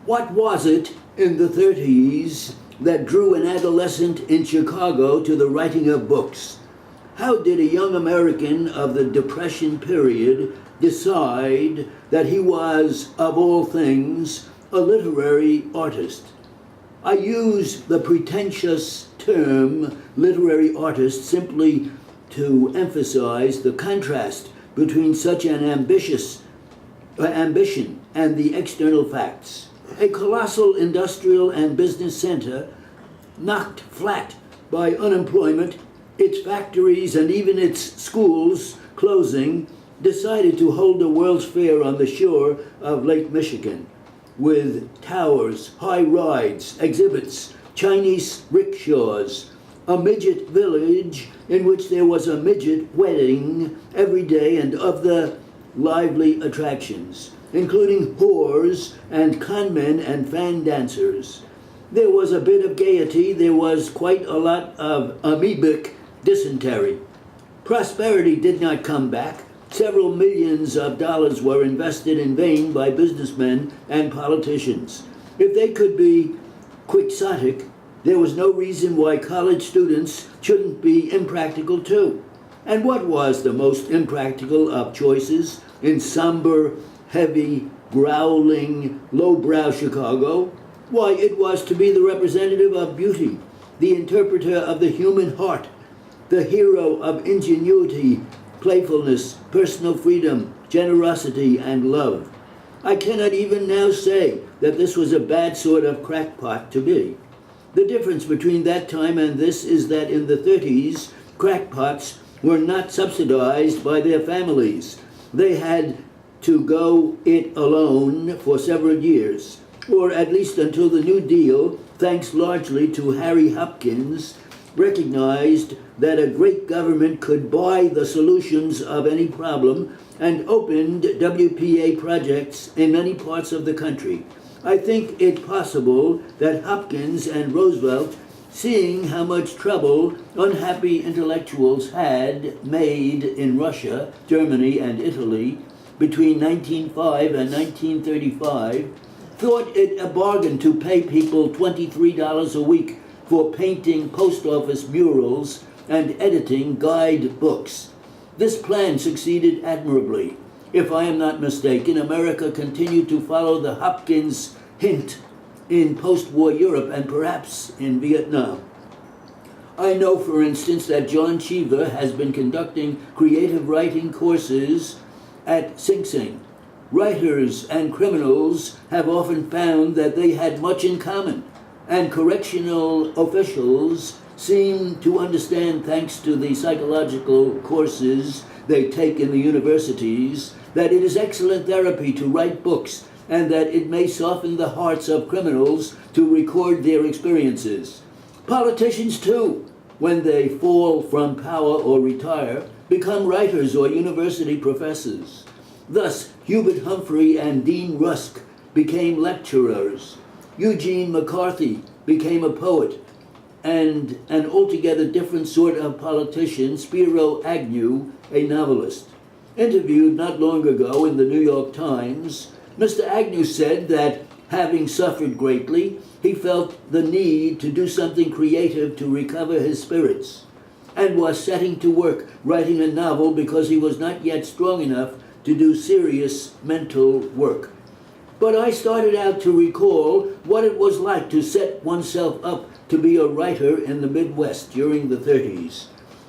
What was it in the 30s that drew an adolescent in Chicago to the writing of books? How did a young American of the Depression period decide that he was, of all things, a literary artist? I use the pretentious term literary artist simply to emphasize the contrast between such an ambition and the external facts. A colossal industrial and business center knocked flat by unemployment, its factories and even its schools closing, decided to hold a World's Fair on the shore of Lake Michigan with towers, high rides, exhibits, Chinese rickshaws, a midget village in which there was a midget wedding every day, and other lively attractions, including whores and conmen and fan dancers. There was a bit of gaiety, there was quite a lot of amoebic dysentery. Prosperity did not come back. Several millions of dollars were invested in vain by businessmen and politicians. If they could be quixotic, there was no reason why college students shouldn't be impractical too. And what was the most impractical of choices in somber, heavy, growling, lowbrow Chicago? Why, it was to be the representative of beauty, the interpreter of the human heart, the hero of ingenuity, playfulness, personal freedom, generosity, and love. I cannot even now say that this was a bad sort of crackpot to be. The difference between that time and this is that in the 30s, crackpots were not subsidized by their families. They had to go it alone for several years, or at least until the New Deal, thanks largely to Harry Hopkins, recognized that a great government could buy the solutions of any problem and opened WPA projects in many parts of the country. I think it possible that Hopkins and Roosevelt, seeing how much trouble unhappy intellectuals had made in Russia, Germany, and Italy between 1905 and 1935, thought it a bargain to pay people $23 a week for painting post office murals and editing guide books. This plan succeeded admirably. If I am not mistaken, America continued to follow the Hopkins hint in post-war Europe and perhaps in Vietnam. I know, for instance, that John Cheever has been conducting creative writing courses at Sing Sing. Writers and criminals have often found that they had much in common, and correctional officials seem to understand, thanks to the psychological courses they take in the universities, that it is excellent therapy to write books and that it may soften the hearts of criminals to record their experiences. Politicians, too, when they fall from power or retire, become writers or university professors. Thus, Hubert Humphrey and Dean Rusk became lecturers. Eugene McCarthy became a poet, and an altogether different sort of politician, Spiro Agnew, a novelist. Interviewed not long ago in the New York Times, Mr. Agnew said that, having suffered greatly, he felt the need to do something creative to recover his spirits, and was setting to work writing a novel because he was not yet strong enough to do serious mental work. But I started out to recall what it was like to set oneself up to be a writer in the Midwest during the 30s.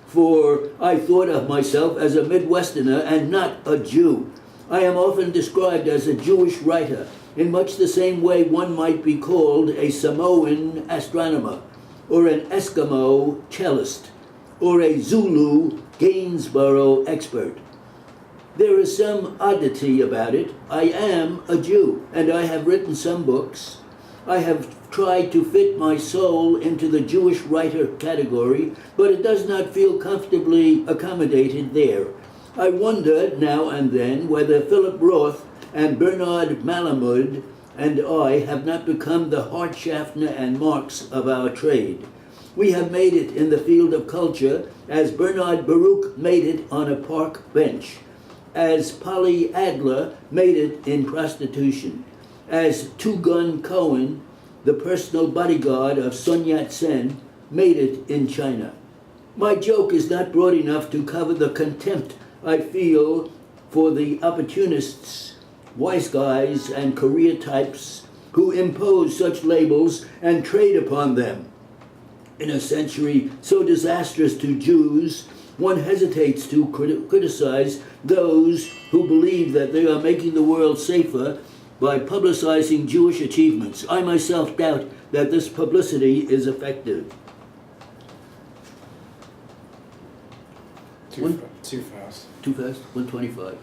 For I thought of myself as a Midwesterner and not a Jew. I am often described as a Jewish writer, in much the same way one might be called a Samoan astronomer, or an Eskimo cellist, or a Zulu Gainsborough expert. There is some oddity about it. I am a Jew, and I have written some books. I have tried to fit my soul into the Jewish writer category, but it does not feel comfortably accommodated there. I wonder now and then whether Philip Roth and Bernard Malamud and I have not become the Hart, Schaffner, and Marx of our trade. We have made it in the field of culture as Bernard Baruch made it on a park bench, as Polly Adler made it in prostitution. as Tu-Gun Cohen, the personal bodyguard of Sun Yat-sen, made it in China. My joke is not broad enough to cover the contempt I feel for the opportunists, wise guys, and career types who impose such labels and trade upon them. In a century so disastrous to Jews, one hesitates to criticize those who believe that they are making the world safer by publicizing Jewish achievements. I myself doubt that this publicity is effective. Too fast. Too fast? 125.